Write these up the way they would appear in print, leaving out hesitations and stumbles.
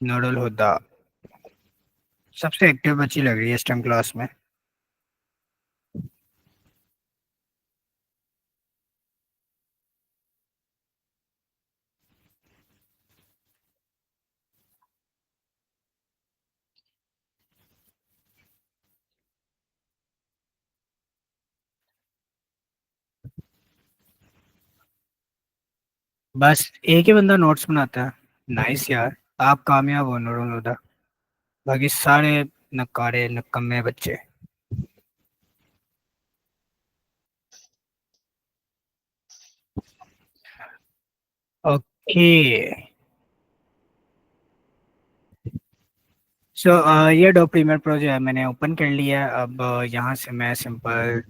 नूरुल हुदा सबसे एक्टिव बच्ची लग रही है इस टाइम क्लास में। बस एक ही बंदा नोट्स बनाता है। नाइस यार। आप कामयाब हो नूरुल हुदा। बाकी सारे नकारे नकम्मे बच्चे। ओके। सो ये डो प्रीमियर प्रो जो है मैंने ओपन कर लिया है। अब यहाँ से मैं सिंपल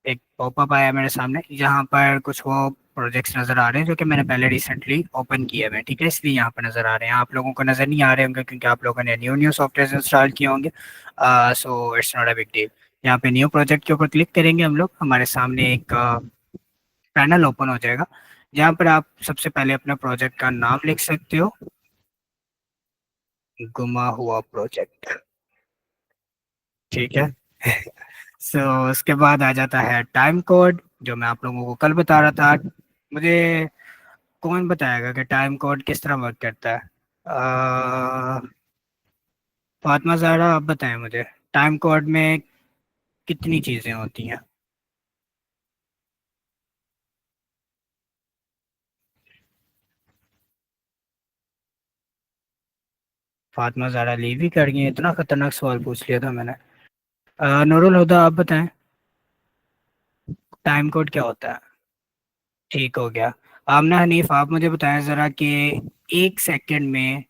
एक पॉपअप आया मेरे सामने, जहाँ पर कुछ वो प्रोजेक्ट्स नज़र आ रहे हैं जो कि मैंने पहले रिसेंटली ओपन किए हुए हैं। ठीक है, इसलिए यहाँ पर नज़र आ रहे हैं। आप लोगों को नज़र नहीं आ रहे होंगे क्योंकि आप लोगों ने न्यू न्यू सॉफ्टवेयर इंस्टॉल किए होंगे। So it's not a big deal. यहाँ पे न्यू प्रोजेक्ट के ऊपर क्लिक करेंगे हम लोग, हमारे सामने एक पैनल ओपन हो जाएगा, जहाँ पर आप सबसे पहले अपने प्रोजेक्ट का नाम लिख सकते हो। गुमा हुआ प्रोजेक्ट। ठीक है। सो उसके बाद आ जाता है टाइम कोड, जो मैं आप लोगों को कल बता रहा था। मुझे कौन बताएगा कि टाइम कोड किस तरह वर्क करता है? फातिमा ज़हरा, आप बताएं मुझे टाइम कोड में कितनी चीज़ें होती हैं? फातिमा ज़हरा लीव ही कर गई हैं? इतना खतरनाक सवाल पूछ लिया था मैंने। नूरुल हुदा, आप बताएं टाइम कोड क्या होता है? ठीक हो गया। आमना हनीफ, आप मुझे बताएं ज़रा कि एक सेकंड में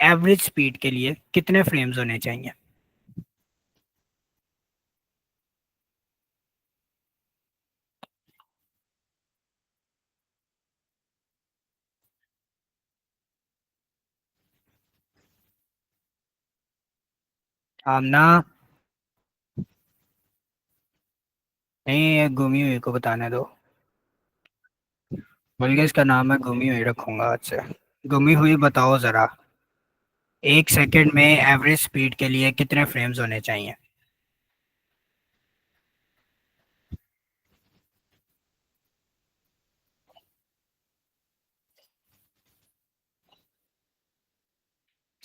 एवरेज स्पीड के लिए कितने फ्रेम्स होने चाहिए? आमना। नहीं, ये गुमी हुई को बताने दो। बल्कि इसका नाम मैं गुमी हुई रखूंगा आज से। गुमी हुई, बताओ ज़रा, एक सेकंड में एवरेज स्पीड के लिए कितने फ्रेम्स होने चाहिए?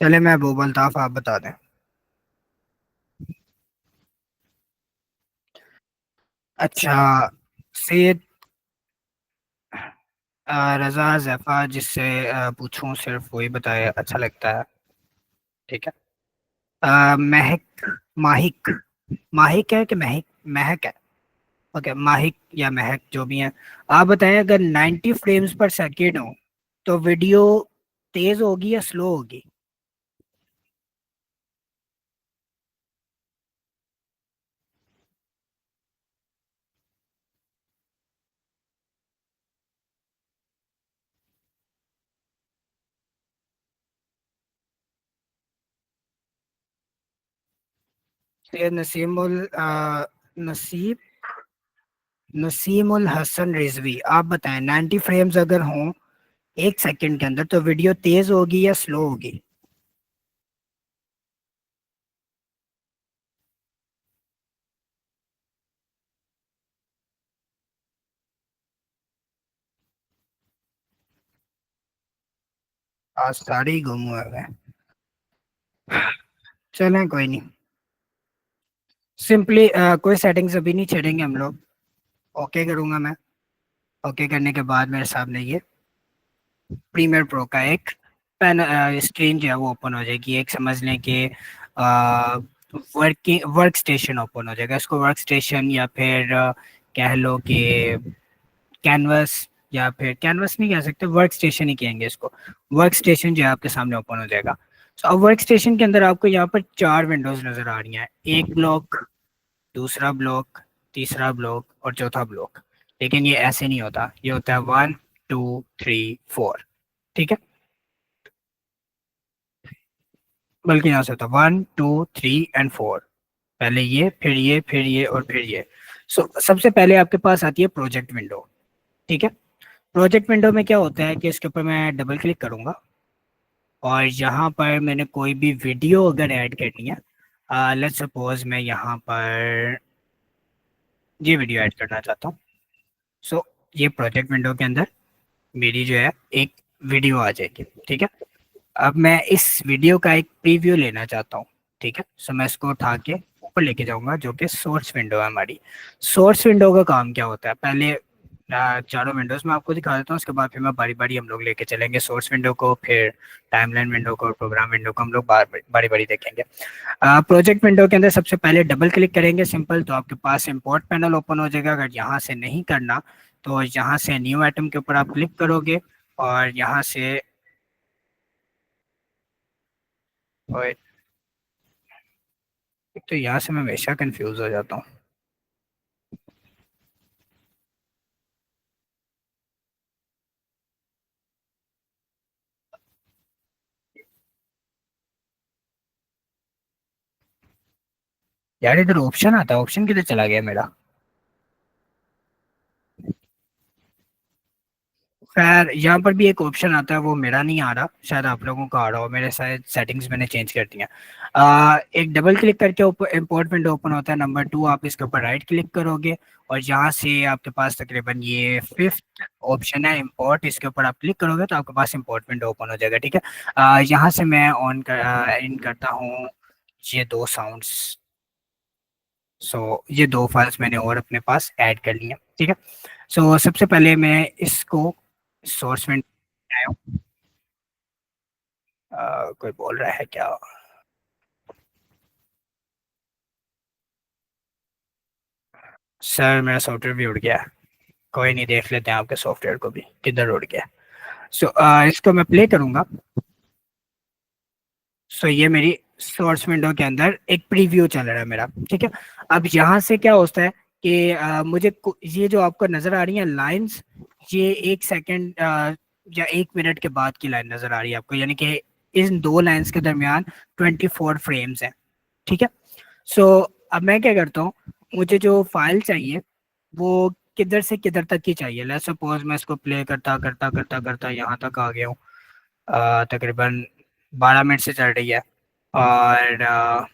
चले, मैं वो अल्ताफ, आप बता दें। अच्छा। सैयद रजा जैफा, जिससे पूछूं सिर्फ वही बताए, अच्छा लगता है। ठीक है। महक, माहिक, माहिक है कि महक? महक है। ओके, माहिक या महक जो भी है। आप बताएं, अगर 90 फ्रेम्स पर सेकेंड हो तो वीडियो तेज होगी या स्लो होगी? सैयद नसीब नसीमुल हसन रिजवी, आप बताएं 90 फ्रेम्स अगर हों एक सेकंड के अंदर तो वीडियो तेज होगी या स्लो होगी? आज सारे ही गुम हुए हैं। चलें, कोई नहीं। सिंपली कोई सेटिंग्स अभी नहीं छेड़ेंगे हम लोग। ओके करूंगा मैं। ओके करने के बाद मेरे सामने ये प्रीमियर प्रो का एक पैन स्क्रीन जो है वो ओपन हो जाएगी। एक समझ लें कि वर्क स्टेशन ओपन हो जाएगा। इसको वर्क स्टेशन या फिर कह लो कि कैनवस, या फिर कैनवस नहीं कह सकते, वर्क स्टेशन ही कहेंगे इसको। वर्क स्टेशन जो है आपके सामने ओपन हो जाएगा। तो अब वर्क स्टेशन के अंदर आपको यहाँ पर चार विंडोज नजर आ रही हैं। एक ब्लॉक, दूसरा ब्लॉक, तीसरा ब्लॉक और चौथा ब्लॉक। लेकिन ये ऐसे नहीं होता, ये होता है 1 2 3 4। ठीक है। बल्कि यहाँ से होता है 1 2 3 एंड 4। पहले ये, फिर ये, फिर ये और फिर ये। सबसे पहले आपके पास आती है प्रोजेक्ट विंडो। ठीक है। प्रोजेक्ट विंडो में क्या होता है कि इसके ऊपर मैं डबल क्लिक करूंगा और यहाँ पर मैंने कोई भी वीडियो अगर ऐड करनी है, लेट्स सपोज मैं यहाँ पर ये वीडियो ऐड करना चाहता हूँ। सो ये प्रोजेक्ट विंडो के अंदर मेरी जो है एक वीडियो आ जाएगी, ठीक है। अब मैं इस वीडियो का एक प्रीव्यू लेना चाहता हूँ, ठीक है। सो मैं इसको उठा के ऊपर लेके जाऊंगा, जो कि सोर्स विंडो है हमारी। सोर्स विंडो का काम क्या होता है, पहले चारों विंडोज में आपको दिखा देता हूँ, उसके बाद फिर मैं बारी बारी हम लोग लेके चलेंगे सोर्स विंडो को, फिर टाइमलाइन विंडो को और प्रोग्राम विंडो को हम लोग बारी बारी देखेंगे। प्रोजेक्ट विंडो के अंदर सबसे पहले डबल क्लिक करेंगे सिंपल, तो आपके पास इंपोर्ट पैनल ओपन हो जाएगा। अगर यहाँ से नहीं करना तो यहाँ से न्यू आइटम के ऊपर आप क्लिक करोगे और यहाँ से और तो यहाँ से मैं हमेशा कंफ्यूज हो जाता हूँ। यार इधर ऑप्शन आता है, ऑप्शन किधर चला गया मेरा। खैर यहाँ पर भी एक ऑप्शन आता है, वो मेरा नहीं आ रहा, शायद आप लोगों का आ रहा हो, मेरे शायद सेटिंग्स मैंने चेंज कर दी हैं। एक डबल क्लिक करके इंपोर्ट विंडो ओपन होता है। नंबर 2 आप इसके ऊपर राइट क्लिक करोगे और यहाँ से आपके पास तकरीबन ये फिफ्थ ऑप्शन है इंपोर्ट, इसके ऊपर आप क्लिक करोगे तो आपके पास इंपोर्ट विंडो ओपन हो जाएगा, ठीक है। यहाँ से मैं इन करता हूँ ये दो साउंड्स। सो ये दो फाइल्स मैंने और अपने पास ऐड कर ली हैं, ठीक है। सो सबसे पहले मैं इसको सोर्स में आया हूँ। कोई बोल रहा है क्या। सर मेरा सॉफ्टवेयर भी उड़ गया। कोई नहीं, देख लेते हैं आपके सॉफ्टवेयर को भी किधर उड़ गया। सो इसको मैं प्ले करूंगा। सो ये मेरी सोर्स विंडो के अंदर एक प्रीव्यू चल रहा है मेरा, ठीक है। अब यहाँ से क्या होता है कि ये जो आपको नजर आ रही है लाइंस, ये 1 सेकंड या 1 मिनट के बाद की लाइन नजर आ रही है आपको, यानी कि इन दो लाइंस के दरमियान 24 फ्रेम्स हैं, ठीक है। सो अब मैं क्या करता हूँ, मुझे जो फाइल चाहिए वो किधर से किधर तक की चाहिए। लेट्स सपोज मैं इसको प्ले करता करता करता करता यहाँ तक आ गया हूँ। तकरीबन 12 मिनट से चल रही है और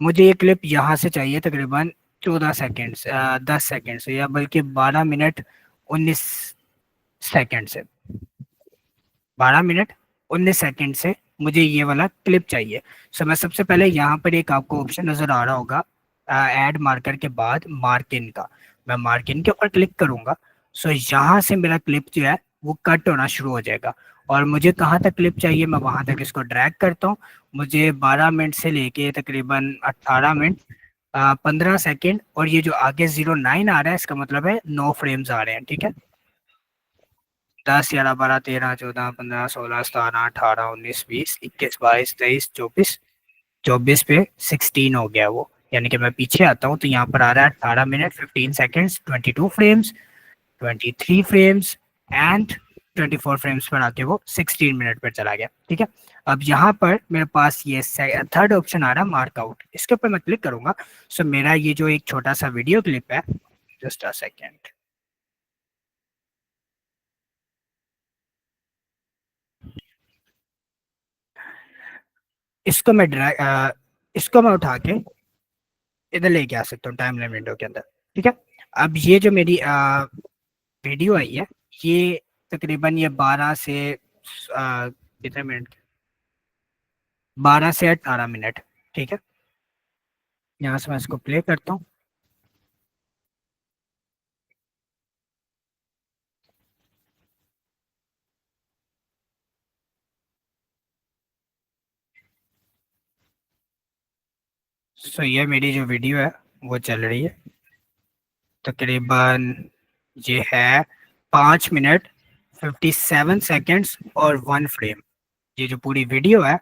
मुझे ये क्लिप यहाँ से चाहिए तकरीबन 14 सेकेंड से 10 सेकेंड से, या बल्कि 12 मिनट 19 सेकेंड से। 12 मिनट 19 सेकेंड से मुझे ये वाला क्लिप चाहिए। सो मैं सबसे पहले यहाँ पर एक आपको ऑप्शन नजर आ रहा होगा ऐड मार्कर के बाद मार्किन का, मैं मार्किन के ऊपर क्लिक करूंगा। सो यहाँ से मेरा क्लिप जो है वो कट होना शुरू हो जाएगा और मुझे कहाँ तक क्लिप चाहिए मैं वहां तक इसको ड्रैग करता हूँ। मुझे 12 मिनट से लेके तकरीबन 18 मिनट 15 सेकेंड, और ये जो आगे 09 आ रहा है इसका मतलब है 9 फ्रेम्स आ रहे हैं, ठीक है। 10 11 12 13 14 15 16 17 18 19 20 21 22 23 24 24 पे 16 हो गया वो, यानी कि मैं पीछे आता हूँ तो यहाँ पर आ रहा है 18 minute 15 seconds 22 frames 23 frames and 24 frames पर आके वो 16 मिनट पर चला गया, ठीक है। अब यहाँ पर मेरे पास ये थर्ड ऑप्शन आ रहा है मार्कआउट, इसके ऊपर मैं क्लिक करूंगा। सो मेरा ये जो एक छोटा सा वीडियो क्लिप है, जस्ट अ सेकेंड, इसको मैं इसको मैं उठा के इधर लेके आ सकता हूँ टाइमलाइन विंडो के अंदर, ठीक है। अब ये जो मेरी वीडियो आई है, ये तकरीबन ये 12 से कितने मिनट, 12 से 18 मिनट, ठीक है। यहाँ से मैं इसको प्ले करता हूँ। सो ये मेरी जो वीडियो है वो चल रही है तकरीबन, ये है 5 मिनट 57 सेकेंड्स और 1 फ्रेम। ये जो पूरी वीडियो है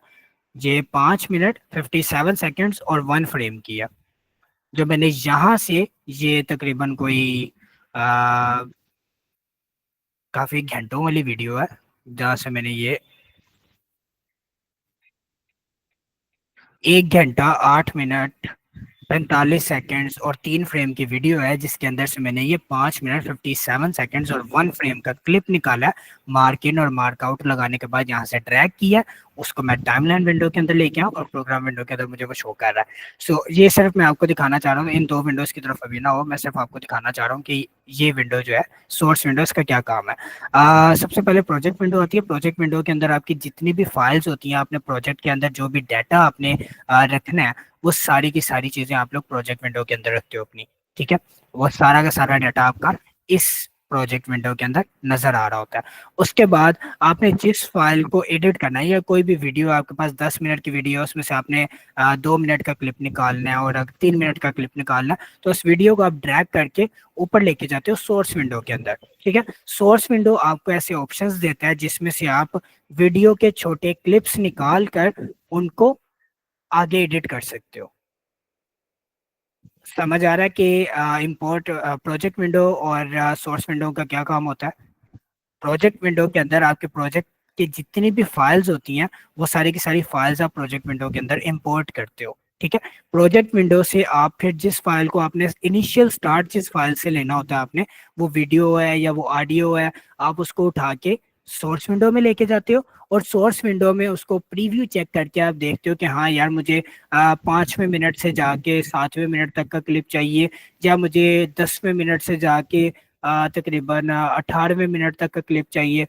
ये 5 मिनट 57 सेकेंड्स और 1 फ्रेम की है। जो मैंने यहाँ से ये तकरीबन कोई आ, काफी घंटों वाली वीडियो है, जहाँ से मैंने ये 1 घंटा 8 मिनट 45 सेकेंड्स और 3 फ्रेम की वीडियो है, जिसके अंदर से मैंने ये 5 मिनट 57 सेकेंड्स और 1 फ्रेम का क्लिप निकाला है। मार्क इन और मार्क आउट लगाने के बाद यहाँ से ड्रैग किया, उसको मैं टाइमलाइन विंडो के अंदर लेके आऊँ और प्रोग्राम विंडो के अंदर मुझे वो शो कर रहा है। सो ये सिर्फ मैं आपको दिखाना चाह रहा हूँ, इन दो विंडोज की तरफ अभी ना हो, मैं सिर्फ आपको दिखाना चाह रहा हूँ कि ये विंडो जो है सोर्स विंडोज का क्या काम है। सबसे पहले प्रोजेक्ट विंडो होती है। प्रोजेक्ट विंडो के अंदर आपकी जितनी भी फाइल्स होती हैं, आपने प्रोजेक्ट के अंदर जो भी डाटा आपने रखना है, वो सारी की सारी चीजें आप लोग प्रोजेक्ट विंडो के अंदर रखते हो अपनी। ठीक है, वो सारा का सारा डाटा आपका इस प्रोजेक्ट विंडो के अंदर नजर आ रहा होता है। उसके बाद आपने जिस फाइल को एडिट करना है, या कोई भी वीडियो आपके पास 10 मिनट की वीडियो है, उसमें से आपने 2 मिनट का क्लिप निकालना है और 3 मिनट का क्लिप निकालना है, तो उस वीडियो को आप ड्रैग करके ऊपर लेके जाते हो सोर्स विंडो के अंदर। ठीक है, सोर्स विंडो आपको ऐसे ऑप्शंस देता है जिसमें से आप वीडियो के छोटे क्लिप्स निकाल कर उनको आगे एडिट कर सकते हो। समझ आ रहा है कि इंपोर्ट प्रोजेक्ट विंडो और सोर्स विंडो का क्या काम होता है। प्रोजेक्ट विंडो के अंदर आपके प्रोजेक्ट की जितनी भी फाइल्स होती हैं, वो सारी की सारी फाइल्स आप प्रोजेक्ट विंडो के अंदर इंपोर्ट करते हो। ठीक है, प्रोजेक्ट विंडो से आप फिर जिस फाइल को आपने इनिशियल स्टार्ट जिस फाइल से लेना होता है आपने, वो वीडियो है या वो ऑडियो है, आप उसको उठा के सोर्स विंडो में लेके जाते हो और सोर्स विंडो में उसको प्रीव्यू चेक करके आप देखते हो कि हाँ यार, मुझे 5वें मिनट से जाके 7वें मिनट तक का क्लिप चाहिए, या मुझे 10वें मिनट से जाके तकरीबन 18वें मिनट तक का क्लिप चाहिए।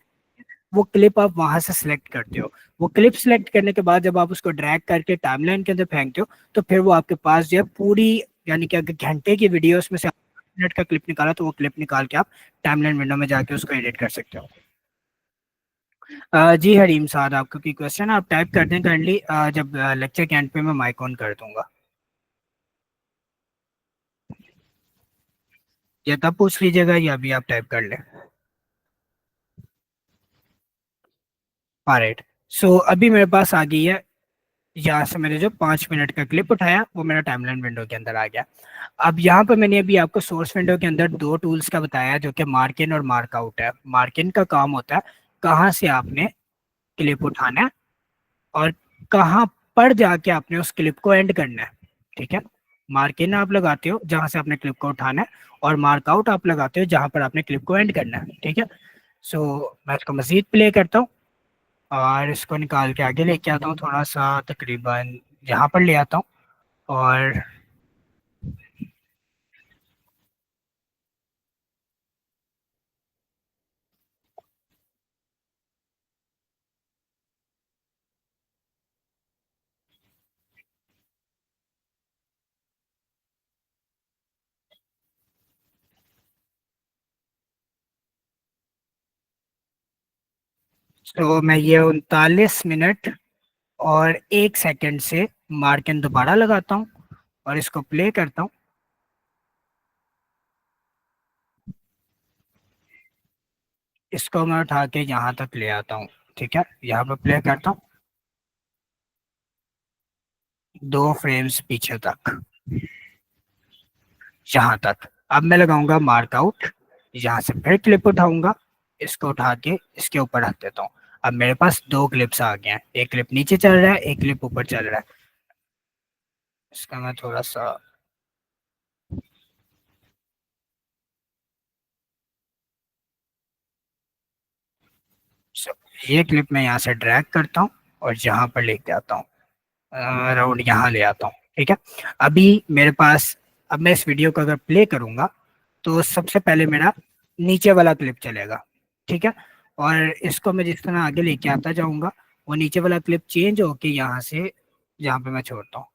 वो क्लिप आप वहां से सिलेक्ट करते हो। वो क्लिप सिलेक्ट करने के बाद जब आप उसको ड्रैग करके टाइमलाइन के अंदर फेंकते हो, तो फिर वो आपके पास जो है पूरी, यानी कि अगर घंटे की वीडियो उसमें से 8 मिनट का क्लिप निकाला, तो वो क्लिप निकाल के आप टाइमलाइन विंडो में जाके उसको एडिट कर सकते हो। जी हरीम साहब, आपका कोई क्वेश्चन आप टाइप कर दें काइंडली, जब लेक्चर के एंड पे मैं माइक ऑन कर दूंगा, या तब पूछ लीजिएगा या अभी आप टाइप कर लें। ऑलराइट, सो अभी मेरे पास आ गई है, यहाँ से मैंने जो 5 मिनट का क्लिप उठाया वो मेरा टाइमलाइन विंडो के अंदर आ गया। अब यहाँ पर मैंने अभी आपको सोर्स विंडो के अंदर दो टूल्स का बताया, जो कि मार्क इन और मार्क आउट है। मार्क इन का काम होता है कहाँ से आपने क्लिप उठाना है और कहाँ पर जाके आपने उस क्लिप को एंड करना है। ठीक है, मार्क इन आप लगाते हो जहां से आपने क्लिप को उठाना है, और मार्क आउट आप लगाते हो जहां पर आपने क्लिप को एंड करना है। ठीक है, सो मैं इसको मजीद प्ले करता हूँ और इसको निकाल के आगे लेके आता हूँ, थोड़ा सा तकरीबन यहाँ पर ले आता हूँ। और तो मैं ये 39 मिनट और 1 सेकंड से मार्किन दोबारा लगाता हूँ और इसको प्ले करता हूँ। इसको मैं उठा के यहाँ तक ले आता हूँ। ठीक है, यहाँ पे प्ले करता हूँ 2 फ्रेम्स पीछे तक, यहाँ तक। अब मैं लगाऊंगा मार्कआउट, यहाँ से फिर क्लिप उठाऊंगा, इसको उठा के इसके ऊपर रख देता हूँ। अब मेरे पास दो क्लिप्स आ गए हैं, एक क्लिप नीचे चल रहा है, एक क्लिप ऊपर चल रहा है। इसका मैं थोड़ा सा, ये क्लिप मैं यहाँ से ड्रैग करता हूँ और यहाँ पर लेके आता हूँ, अराउंड यहाँ ले आता हूँ। ठीक है, अभी मेरे पास, अब मैं इस वीडियो को अगर प्ले करूंगा, तो सबसे पहले मेरा नीचे वाला क्लिप चलेगा। ठीक है, और इसको मैं जिस तरह आगे लेके आता जाऊंगा, वो नीचे वाला क्लिप चेंज होके यहाँ से जहाँ पे मैं छोड़ता हूँ।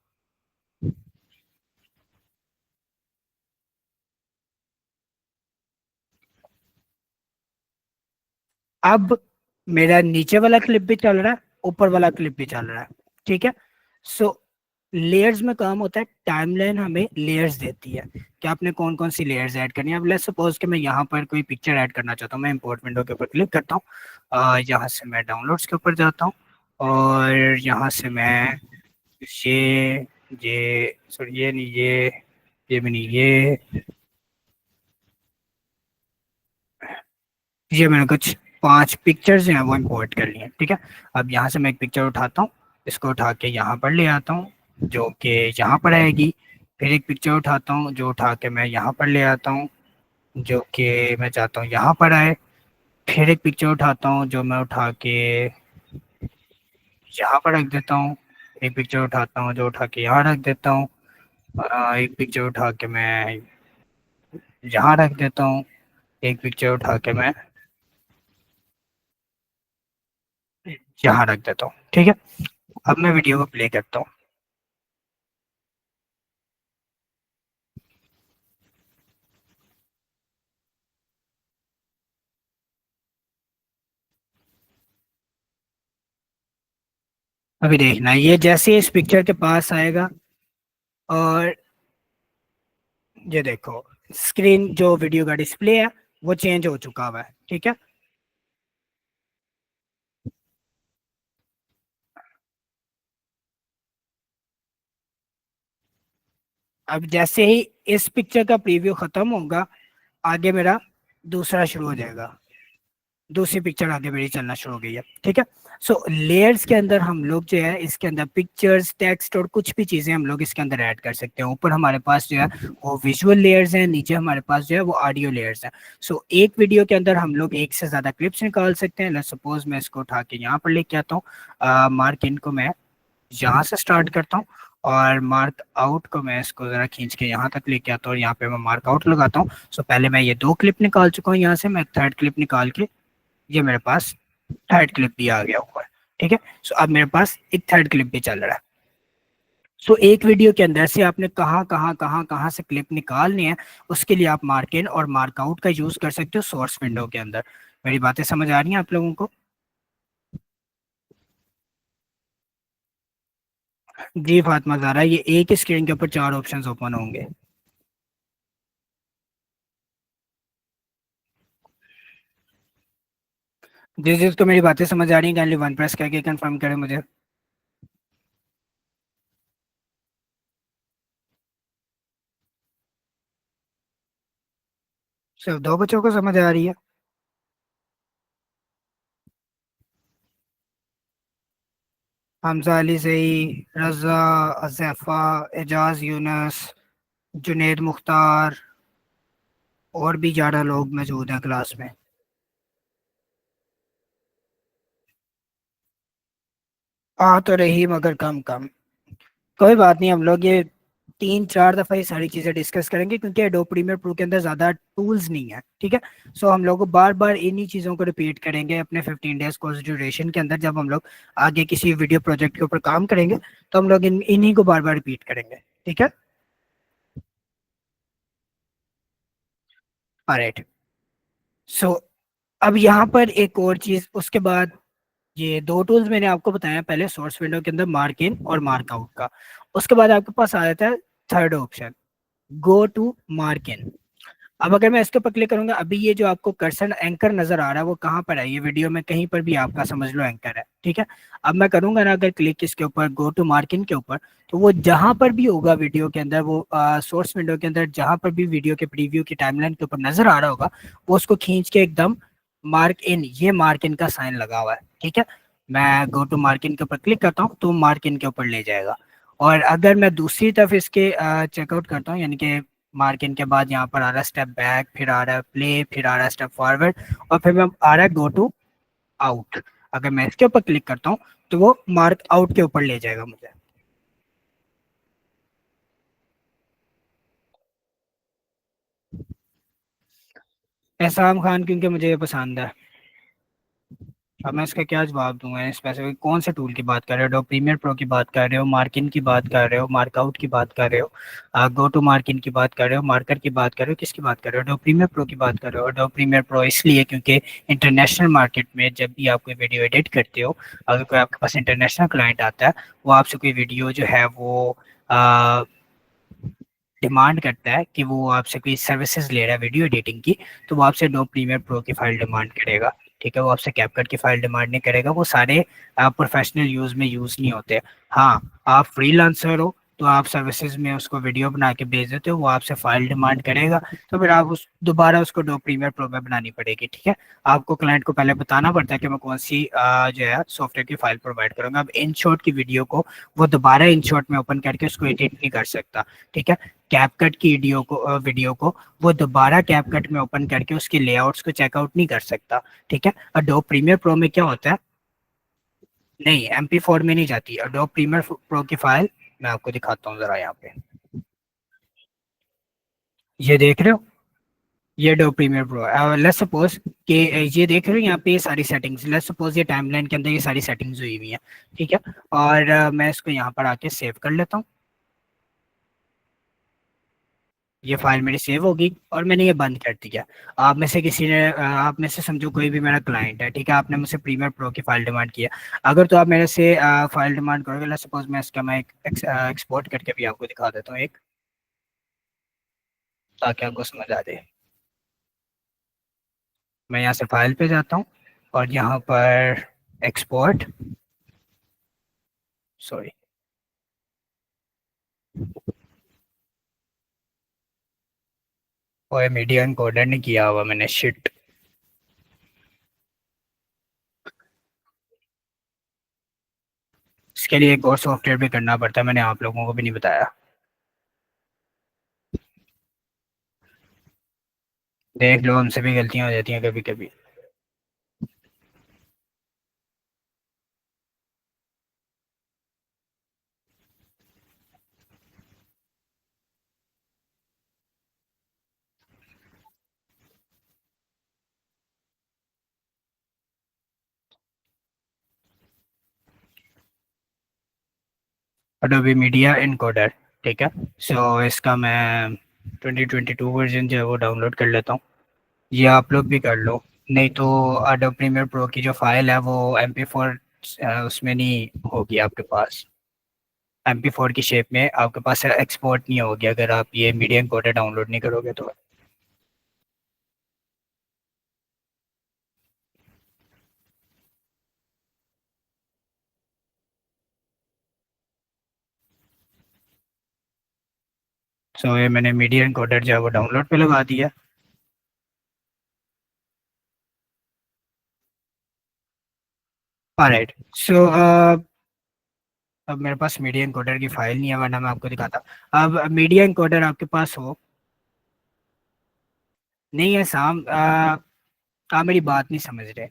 अब मेरा नीचे वाला क्लिप भी चल रहा है, ऊपर वाला क्लिप भी चल रहा है। ठीक है, सो लेयर्स में काम होता है, टाइमलाइन हमें लेयर्स देती है कि आपने कौन कौन सी लेयर्स ऐड करनी है। अब लेट्स सपोज कि मैं यहाँ पर कोई पिक्चर ऐड करना चाहता हूँ, मैं इंपोर्ट विंडो के ऊपर क्लिक करता हूँ, यहाँ से मैं डाउनलोड्स के ऊपर जाता हूँ और यहाँ से मैं ये सॉरी, ये नहीं, ये भी नहीं, ये मैंने कुछ 5 पिक्चर्स हैं वो इंपोर्ट कर लिए हैं। ठीक है, अब यहाँ से मैं एक पिक्चर उठाता हूँ, इसको उठा के यहाँ पर ले आता हूँ, जो कि यहाँ पर आएगी। फिर एक पिक्चर उठाता हूँ जो उठा के मैं यहाँ पर ले आता हूँ, जो कि मैं चाहता हूँ यहाँ पर आए। फिर एक पिक्चर उठाता हूँ जो मैं उठा के यहाँ पर रख देता हूँ। एक पिक्चर उठाता हूँ जो उठा के यहाँ रख देता हूँ। एक पिक्चर उठा के मैं यहाँ रख देता हूँ। एक पिक्चर उठा के मैं यहाँ रख देता हूँ। ठीक है, अब मैं वीडियो को प्ले करता हूँ। अभी देखना, ये जैसे इस पिक्चर के पास आएगा और ये देखो, स्क्रीन जो वीडियो का डिस्प्ले है वो चेंज हो चुका हुआ है। ठीक है, अब जैसे ही इस पिक्चर का प्रीव्यू खत्म होगा, आगे मेरा दूसरा शुरू हो जाएगा। दूसरी पिक्चर आगे मेरी चलना शुरू हो गई है। ठीक है, सो लेयर्स के अंदर हम लोग जो है इसके अंदर पिक्चर्स, टेक्स्ट और कुछ भी चीजें हम लोग इसके अंदर ऐड कर सकते हैं। ऊपर हमारे पास जो है वो विजुअल लेयर्स हैं, नीचे हमारे पास जो है वो ऑडियो लेयर्स हैं। सो एक वीडियो के अंदर हम लोग एक से ज्यादा क्लिप्स निकाल सकते हैं। लेट्स सपोज मैं इसको उठा के यहाँ पर लेके आता हूँ। मार्क इन को मैं यहाँ से स्टार्ट करता हूँ और मार्क आउट को मैं इसको जरा खींच के यहाँ तक लेके आता हूँ और यहाँ पे मैं मार्क आउट लगाता हूँ। सो पहले मैं ये दो क्लिप निकाल चुका हूँ, यहाँ से मैं थर्ड क्लिप निकाल के ये मेरे पास थर्ड क्लिप भी आ गया हुआ है। ठीक है, सो अब मेरे पास एक थर्ड क्लिप भी चल रहा है। सो एक वीडियो के अंदर से आपने कहाँ से क्लिप निकालनी है, उसके लिए आप मार्क इन और मार्क आउट का यूज कर सकते हो सोर्स विंडो के अंदर। मेरी बातें समझ आ रही हैं आप लोगों को? जी फातिमा ज़ारा, ये एक ही स्क्रीन के ऊपर चार ऑप्शंस ओपन होंगे। जिस जिसको मेरी बातें समझ आ रही हैं काइंडली वन प्रेस करके कंफर्म करें मुझे। सिर्फ दो बच्चों को समझ आ रही है। हमजा अली सई, रजा, अजैफा, एजाज यूनस, जुनेद मुख्तार और भी 11 लोग मौजूद हैं क्लास में। आ तो रही मगर कम कम। कोई बात नहीं, हम लोग ये तीन चार दफा ये सारी चीजें डिस्कस करेंगे क्योंकि एडोब प्रीमियर प्रो के अंदर ज्यादा टूल्स नहीं है। ठीक है, सो हम लोग बार बार इन्हीं चीजों को रिपीट करेंगे अपने 15 डेज कोर्स ड्यूरेशन के अंदर। जब हम लोग आगे किसी वीडियो प्रोजेक्ट के ऊपर काम करेंगे तो हम लोग इन्हीं को बार बार रिपीट करेंगे। ठीक है, ऑलराइट। सो अब यहाँ पर एक और चीज उसके बाद, ये दो टूल्स मैंने आपको बताया पहले सोर्स विंडो के अंदर, मार्क इन और मार्क आउट का। उसके बाद आपके पास आ जाता है third option, go to mark in. अब अगर मैं इसके ऊपर क्लिक करूंगा, अभी ये जो आपको कर्सर एंकर नजर आ रहा है वो कहाँ पर है? ये वीडियो में कहीं पर भी आपका समझ लो एंकर है। ठीक है, अब मैं करूंगा ना अगर क्लिक इसके ऊपर गो टू मार्किन के ऊपर, तो वो जहां पर भी होगा वीडियो के अंदर, वो सोर्स विंडो के अंदर जहां पर भी वीडियो के प्रीव्यू की टाइमलाइन के ऊपर नजर आ रहा होगा, वो उसको खींच के एकदम मार्क इन, ये मार्क इन का साइन लगा हुआ है। ठीक है, मैं गो टू मार्क इन के ऊपर क्लिक करता हूँ तो मार्क इन के ऊपर ले जाएगा। और अगर मैं दूसरी तरफ इसके चेकआउट करता हूँ, यानी कि मार्क इन के बाद यहाँ पर आ रहा है स्टेप बैक, फिर आ रहा है प्ले, फिर आ रहा है स्टेप फॉरवर्ड और फिर मैं आ रहा है गो टू आउट। अगर मैं इसके ऊपर क्लिक करता हूँ तो वो मार्क आउट के ऊपर ले जाएगा मुझे। एहसान खान, क्योंकि मुझे ये पसंद है। अब मैं इसका क्या जवाब दूंगा? स्पेसिफिक कौन से टूल की बात कर रहे हो? प्रीमियर प्रो की बात कर रहे हो, मार्किन की बात कर रहे हो, मार्कआउट की बात कर रहे हो, गो टू मार्किन की बात कर रहे हो, मार्कर की बात कर रहे हो, किसकी बात कर रहे हो? प्रीमियर प्रो की बात कर रहे हो। प्रीमियर प्रो इसलिए क्योंकि इंटरनेशनल मार्केट में जब भी आप कोई वीडियो एडिट करते हो, अगर कोई आपके पास इंटरनेशनल क्लाइंट आता है, वो आपसे कोई वीडियो जो है वो डिमांड करता है कि वो आपसे कोई सर्विसेज ले रहा है वीडियो एडिटिंग की, तो वो आपसे डो प्रीमियर प्रो की फाइल डिमांड करेगा। ठीक है, वो आपसे कैपकट की फाइल डिमांड नहीं करेगा। वो सारे प्रोफेशनल यूज में यूज नहीं होते। हाँ, आप फ्रीलांसर हो तो आप सर्विसेज में उसको वीडियो बना के भेज देते हो, वो आपसे फाइल डिमांड करेगा, तो फिर आप उस दोबारा उसको डो प्रीमियर प्रो में बनानी पड़ेगी, ठीक है। आपको क्लाइंट को पहले बताना पड़ता है कि मैं कौन सी जो है सॉफ्टवेयर की फाइल प्रोवाइड करूंगा। अब इन शॉर्ट की वीडियो को वो दोबारा इन शॉर्ट में ओपन करके उसको एडिट नहीं कर सकता, ठीक है। कैपकट की वीडियो को वो दोबारा कैपकट में ओपन करके उसके लेआउट्स को चेकआउट नहीं कर सकता, ठीक है। अडोब प्रीमियर प्रो में क्या होता है, नहीं MP4 में नहीं जाती अडोब प्रीमियर प्रो की फाइल। मैं आपको दिखाता हूँ जरा यहाँ पे, ये देख रहे हो, ये Adobe Premiere Pro, let's suppose कि ये देख रहे हो यहाँ पे ये सारी सेटिंग्स, लेट्स सपोज ये टाइमलाइन के अंदर ये सारी सेटिंग्स हुई हुई हैं, ठीक है। और मैं इसको यहाँ पर आके सेव कर लेता हूँ, ये फाइल मेरी सेव होगी और मैंने ये बंद कर दिया। आप में से किसी ने आप में से समझो कोई भी मेरा क्लाइंट है, ठीक है, आपने मुझसे प्रीमियर प्रो की फाइल डिमांड किया। अगर तो आप मेरे से फाइल डिमांड करोगे, लेट्स सपोज मैं इसका मैं एक्सपोर्ट करके भी आपको दिखा देता हूँ एक, ताकि आपको समझ आ जाए। मैं यहाँ से फाइल पे जाता हूँ और यहाँ पर एक्सपोर्ट, सॉरी, और मीडिया एनकोडर नहीं किया हुआ मैंने, शिट। इसके लिए एक और सॉफ्टवेयर भी करना पड़ता है, मैंने आप लोगों को भी नहीं बताया। देख लो, हमसे भी गलतियां हो जाती हैं कभी कभी। अडोबी मीडिया इनकोडर, ठीक है। सो इसका मैं 2022 वर्जन जो है वो डाउनलोड कर लेता हूँ, ये आप लोग भी कर लो। नहीं तो अडोब प्रीमियर प्रो की जो फाइल है वो MP4 उसमें नहीं होगी आपके पास, MP4 की शेप में आपके पास एक्सपोर्ट नहीं होगी अगर आप ये मीडिया इनकोडर डाउनलोड नहीं करोगे तो। सो ये मैंने मीडिया इनकोडर जो है वो डाउनलोड पे लगा दिया। ऑलराइट, सो अब मेरे पास मीडिया इनकोडर की फाइल नहीं है, वरना मैं आपको दिखाता। अब मीडिया इनकोडर आपके पास हो, नहीं है साम, आप मेरी बात नहीं समझ रहे।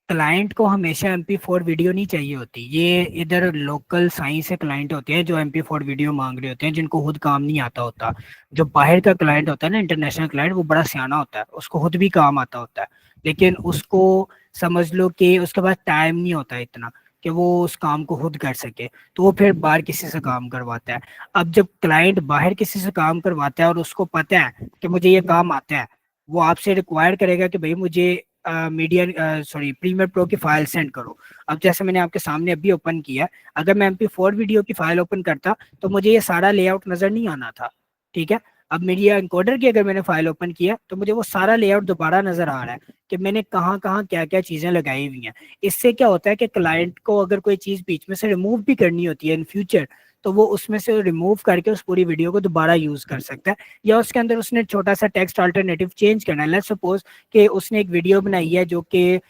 क्लाइंट को हमेशा MP4 वीडियो नहीं चाहिए होती, ये इधर लोकल साइंस से क्लाइंट होते हैं जो MP4 वीडियो मांग रहे होते हैं, जिनको खुद काम नहीं आता होता। जो बाहर का क्लाइंट होता है ना, इंटरनेशनल क्लाइंट, वो बड़ा सियाना होता है, उसको खुद भी काम आता होता है, लेकिन उसको समझ लो कि उसके पास टाइम नहीं होता इतना कि वो उस काम को खुद कर सके, तो वो फिर बाहर किसी से काम करवाता है। अब जब क्लाइंट बाहर किसी से काम करवाता है और उसको पता है कि मुझे ये काम आता है, वो आपसे रिक्वायर करेगा कि भाई मुझे मीडिया सॉरी प्रीमियर प्रो की फाइल सेंड करो। अब जैसे मैंने आपके सामने अभी ओपन किया, अगर मैं MP4 वीडियो की फाइल ओपन करता तो मुझे ये सारा लेआउट नजर नहीं आना था, ठीक है। अब मीडिया एनकोडर की अगर मैंने फाइल ओपन किया तो मुझे वो सारा लेआउट दोबारा नजर आ रहा है कि मैंने कहाँ कहाँ क्या क्या चीजें लगाई हुई हैं। इससे क्या होता है कि क्लाइंट को अगर कोई चीज बीच में से रिमूव भी करनी होती है इन फ्यूचर, तो वो उसमें से रिमूव करके उस पूरी वीडियो को दोबारा यूज कर सकता है। या उसके अंदर उसने छोटा सा टेक्स्ट अल्टरनेटिव चेंज करना है, लेट्स सपोज कि उसने एक वीडियो बनाई है जो कि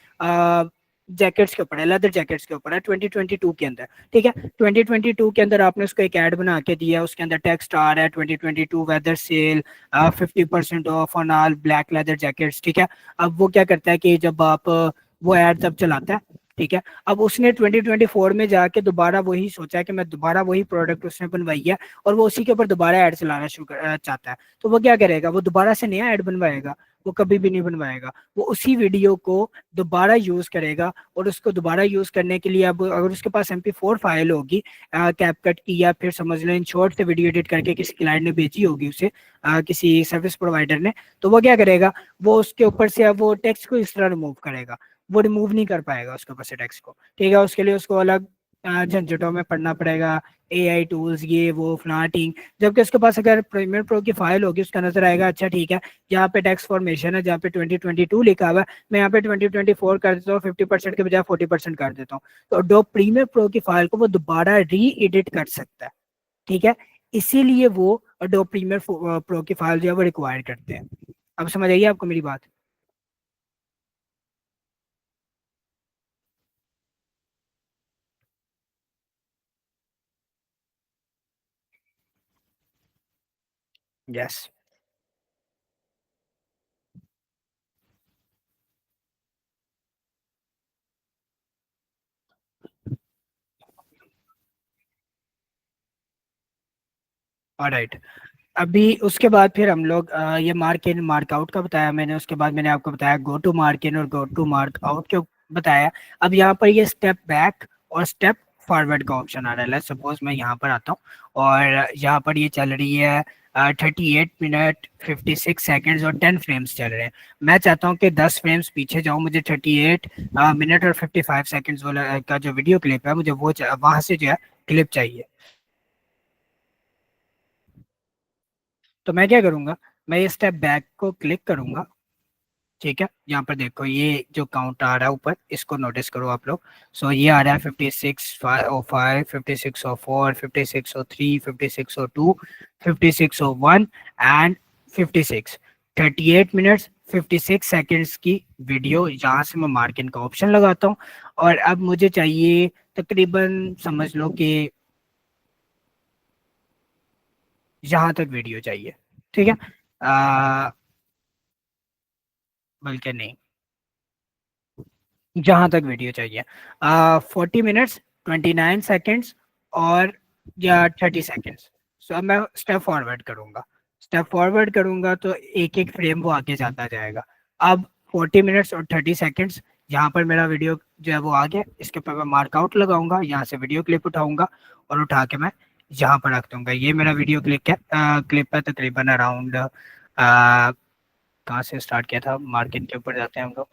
जैकेट्स के ऊपर है, लेदर जैकेट्स के ऊपर है 2022 के अंदर, ठीक है। 2022 के अंदर आपने उसको एक ऐड बना के दिया, उसके अंदर टेक्स्ट आ रहा है 2022 weather sale 50% off on all black leather jackets, ठीक है। अब वो क्या करता है कि जब आप वो ऐड तब चलाता है, ठीक है। अब उसने 2024 में जाके दोबारा वही सोचा कि मैं दोबारा वही प्रोडक्ट उसने बनवाई है और वो उसी के ऊपर दोबारा ऐड चलाना चाहता है, तो वो क्या करेगा, वो दोबारा से नया ऐड बनवाएगा? वो कभी भी नहीं बनवाएगा, वो उसी वीडियो को दोबारा यूज करेगा। और उसको दोबारा यूज करने के लिए अब अगर उसके पास MP4 फाइल होगी कैपकट की, या फिर समझ लो इन शॉर्ट से वीडियो एडिट करके किसी क्लाइंट ने भेजी होगी उसे किसी सर्विस प्रोवाइडर ने, तो वो क्या करेगा, वो उसके ऊपर से अब वो टेक्स्ट को इस तरह रिमूव करेगा, वो रिमूव नहीं कर पाएगा उसके ऊपर से टेक्स्ट को, ठीक है। उसके लिए उसको अलग झंझटों में पढ़ना पड़ेगा, AI टूल्स ये वो फ्लाटिंग। जबकि उसके पास अगर प्रीमियर प्रो की फाइल होगी, उसका नजर आएगा अच्छा ठीक है, यहाँ पे टेक्स्ट फॉर्मेशन है, जहाँ पे 2022 लिखा हुआ है, मैं यहाँ पे 2024 कर देता हूँ, 50% के बजाय 40% कर देता हूँ, तो डो प्रीमियर प्रो की फाइल को वो दोबारा री एडिट कर सकता है, ठीक है, इसीलिए वो अडोब प्रीमियर प्रो की फाइल जो है वो रिक्वायर करते हैं। अब समझ आइए आपको मेरी बात? यस। ऑलराइट। अभी उसके बाद फिर हम लोग ये मार्क इन मार्क आउट का बताया मैंने, उसके बाद मैंने आपको बताया गो टू मार्क इन और गो टू मार्क आउट क्यों बताया। अब यहाँ पर ये स्टेप बैक और स्टेप फॉरवर्ड का ऑप्शन आ रहा है। लेट्स सपोज मैं यहाँ पर आता हूँ और यहाँ पर ये चल रही है 38 मिनट 56 सेकेंड्स और 10 फ्रेम्स चल रहे हैं। मैं चाहता हूँ कि 10 फ्रेम्स पीछे जाऊँ, मुझे 38 मिनट और 55 सेकेंड्स वाला का जो वीडियो क्लिप है मुझे वो वहां से जो है क्लिप चाहिए। तो मैं क्या करूंगा, मैं ये स्टेप बैक को क्लिक करूंगा। ठीक है, यहाँ पर देखो ये जो काउंट आ रहा है ऊपर, इसको नोटिस करो आप लोग। सो ये आ रहा है 56:05, 56:04, 56:03, 56:02, 56:01 एंड 56। 38 मिनट्स 56 सेकेंड्स की वीडियो यहाँ से मैं मार्क इन का ऑप्शन लगाता हूँ। और अब मुझे चाहिए तकरीबन समझ लो कि यहाँ तक वीडियो चाहिए। ठीक है, बल्कि नहीं, जहां तक वीडियो चाहिए 40 मिनट्स 29 सेकेंड्स और या 30 सेकेंड्स। सो अब मैं स्टेप फॉरवर्ड करूंगा। स्टेप फॉरवर्ड करूंगा तो एक एक फ्रेम वो आगे जाता जाएगा। अब 40 मिनट्स और 30 सेकेंड्स, यहाँ पर मेरा वीडियो जो है वो आ गया। इसके ऊपर मैं मार्कआउट लगाऊंगा, यहाँ से वीडियो क्लिप उठाऊंगा और उठा के मैं यहाँ पर रख दूंगा। ये मेरा वीडियो क्लिप है तकरीबन अराउंड कहाँ से स्टार्ट किया था, मार्केट के ऊपर जाते हैं हम लोग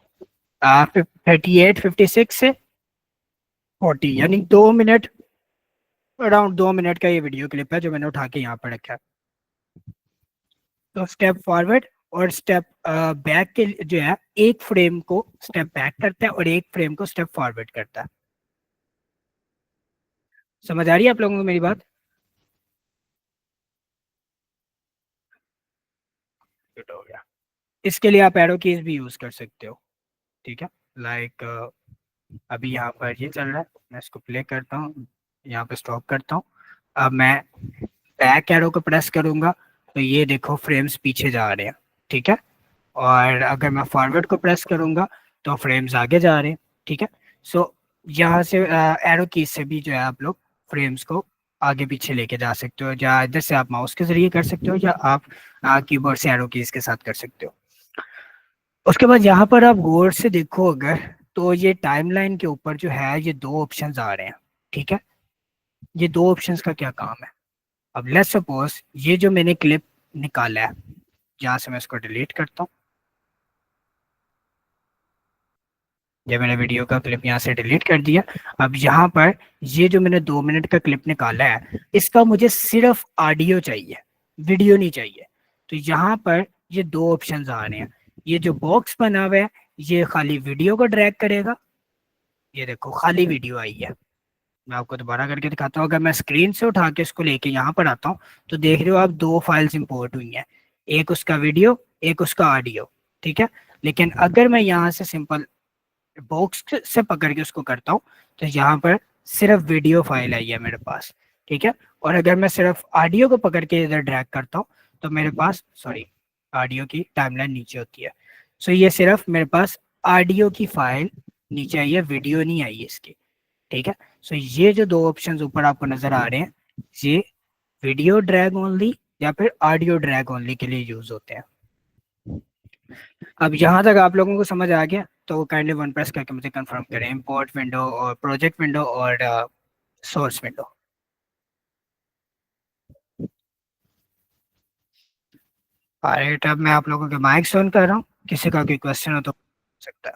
38 56 से 40, यानी 2 मिनट, अराउंड 2 मिनट का ये वीडियो क्लिप है जो मैंने उठा के यहाँ पर रखा है। तो स्टेप फॉरवर्ड और स्टेप बैक के जो है, एक फ्रेम को स्टेप बैक करता है और एक फ्रेम को स्टेप फॉरवर्ड करता है। समझ आ रही है आप लोगों को मेरी बात? Good हो गया। इसके लिए आप एरो कीज भी यूज कर सकते हो। ठीक है, लाइक अभी यहाँ पर ये चल रहा है, मैं इसको प्ले करता हूँ, यहाँ पे स्टॉप करता हूँ। अब मैं बैक एरो को प्रेस करूंगा तो ये देखो फ्रेम्स पीछे जा रहे हैं। ठीक है, और अगर मैं फॉरवर्ड को प्रेस करूंगा तो फ्रेम्स आगे जा रहे हैं। ठीक है, सो यहाँ से एरो की से भी जो है आप लोग फ्रेम्स को आगे पीछे लेके जा सकते हो, या इधर से आप माउस के जरिए कर सकते हो या आप कीबोर्ड से एरो कीज के साथ कर सकते हो। उसके बाद यहाँ पर आप गौर से देखो अगर, तो ये टाइमलाइन के ऊपर जो है ये दो ऑप्शंस आ रहे हैं। ठीक है, ये दो ऑप्शंस का क्या काम है? अब लेट्स सपोज ये जो मैंने क्लिप निकाला है, यहाँ से मैं इसको डिलीट करता हूँ। ये मैंने वीडियो का क्लिप यहाँ से डिलीट कर दिया। अब यहाँ पर ये जो मैंने 2 मिनट का क्लिप निकाला है, इसका मुझे सिर्फ ऑडियो चाहिए, वीडियो नहीं चाहिए। तो यहाँ पर ये दो ऑप्शंस आ रहे हैं। ये जो बॉक्स बना हुआ है ये खाली वीडियो को ड्रैग करेगा। ये देखो खाली वीडियो आई है। मैं आपको दोबारा करके दिखाता हूँ। अगर मैं स्क्रीन से उठा के इसको लेके यहाँ पर आता हूँ तो देख रहे हो आप दो फाइल्स इंपोर्ट हुई हैं, एक उसका वीडियो, एक उसका ऑडियो। ठीक है, लेकिन अगर मैं यहाँ से सिंपल बॉक्स से पकड़ के उसको करता हूँ तो यहाँ पर सिर्फ वीडियो फाइल आई है मेरे पास। ठीक है, और अगर मैं सिर्फ ऑडियो को पकड़ के इधर ड्रैग करता हूँ तो मेरे पास, सॉरी, ऑडियो की टाइमलाइन नीचे होती है। सो ये सिर्फ मेरे पास ऑडियो की फाइल नीचे आई है, वीडियो नहीं आई है इसकी। ठीक है, सो ये जो दो ऑप्शंस ऊपर आपको नजर आ रहे हैं, ये वीडियो ड्रैग ओनली या फिर ऑडियो ड्रैग ओनली के लिए यूज होते हैं। अब यहाँ तक आप लोगों को समझ आ गया तो काइंडली वन प्रेस करके मुझे कंफर्म करें, इंपोर्ट विंडो और प्रोजेक्ट विंडो और सोर्स विंडो। राइट, अब मैं आप लोगों के माइक ऑन कर रहा हूँ, किसी का कोई क्वेश्चन हो तो पूछ सकता है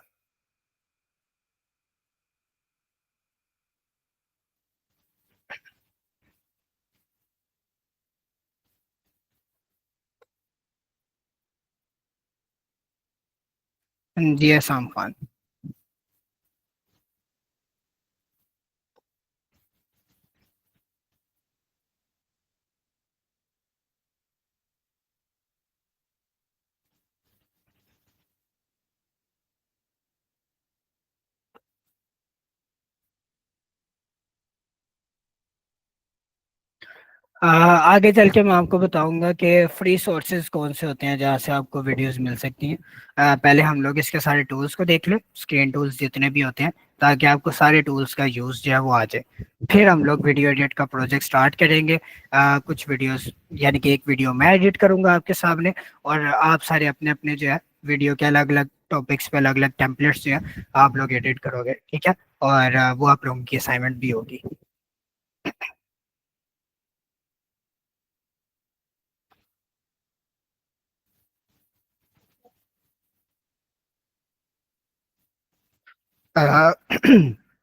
जी। एहसान खान। आगे चल के मैं आपको बताऊंगा कि फ्री सोर्सेज कौन से होते हैं जहाँ से आपको वीडियोस मिल सकती हैं। पहले हम लोग इसके सारे टूल्स को देख लें, स्क्रीन टूल्स जितने भी होते हैं, ताकि आपको सारे टूल्स का यूज़ जो है वो आ जाए। फिर हम लोग वीडियो एडिट का प्रोजेक्ट स्टार्ट करेंगे। कुछ वीडियोस, यानी कि एक वीडियो मैं एडिट करूंगा आपके सामने, और आप सारे अपने अपने जो है वीडियो के अलग अलग टॉपिक्स पे अलग अलग टेम्पलेट्स जो है आप लोग एडिट करोगे, ठीक है। और वो आप लोगों की असाइनमेंट भी होगी। अ,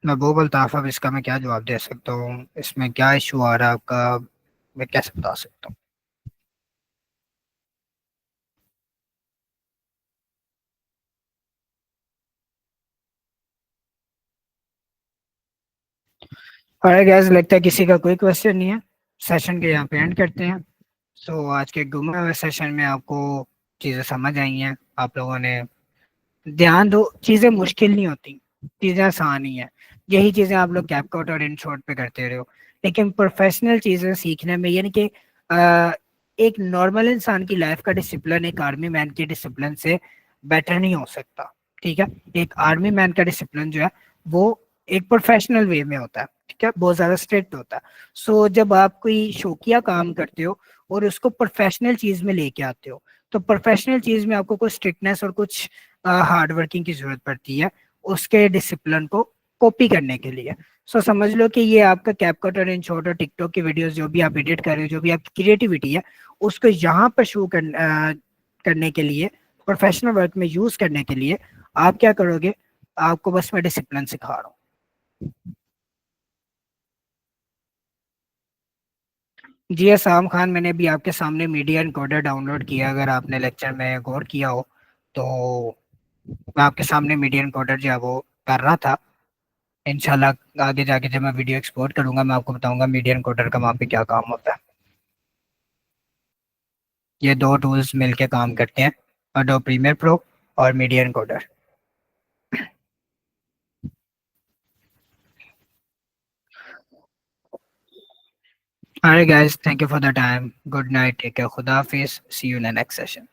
मैं वो बोलता हूँ, अब इसका मैं क्या जवाब दे सकता हूँ, इसमें क्या इशू आ रहा है आपका, मैं कैसे बता सकता हूँ। अरे गैस, लगता है किसी का कोई क्वेश्चन नहीं है। सेशन के यहाँ पे एंड करते हैं। सो आज के घुमे हुए सेशन में आपको चीज़ें समझ आई हैं, आप लोगों ने ध्यान दो, चीजें मुश्किल नहीं होती, चीजें आसान ही है। यही चीजें आप लोग कैपकट और इन शॉर्ट पे करते रहो, लेकिन प्रोफेशनल चीजें सीखने में, यानी कि अ, एक नॉर्मल इंसान की लाइफ का डिसिप्लिन एक आर्मी मैन के डिसिप्लिन से बेटर नहीं हो सकता। ठीक है। एक आर्मी मैन का डिसिप्लिन जो है वो एक प्रोफेशनल वे में होता है, ठीक है, बहुत ज्यादा स्ट्रिक्ट होता है। सो जब आप कोई शौकिया काम करते हो और उसको प्रोफेशनल चीज में लेके आते हो, तो प्रोफेशनल चीज में आपको कुछ स्ट्रिक्टनेस और कुछ हार्ड वर्किंग की जरूरत पड़ती है उसके डिसिप्लिन को कॉपी करने के लिए। सो समझ लो कि ये आपका कैपकट और इनशॉट और टिकटॉक की वीडियोस जो भी आप एडिट कर रहे हो, जो भी आपकी क्रिएटिविटी है, उसको यहाँ पर करने के लिए, प्रोफेशनल वर्क में यूज करने के लिए आप क्या करोगे, आपको बस मैं डिसिप्लिन सिखा रहा हूँ। जी असलम खान, मैंने भी आपके सामने मीडिया इनकोडर डाउनलोड किया, अगर आपने लेक्चर में गौर किया हो तो मैं आपके सामने मीडिया इनकोडर जो है वो कर रहा था। इंशाल्लाह आगे जाके जब मैं वीडियो एक्सपोर्ट करूंगा मैं आपको बताऊंगा मीडिया इनकोडर का वहाँ पे क्या काम होता है। ये दो टूल्स मिलके काम करते हैं, अडोब प्रीमियर प्रो और media encoder. Alright guys, thank you for the time. Good night. Take care. Khuda Hafiz. See you in the next session.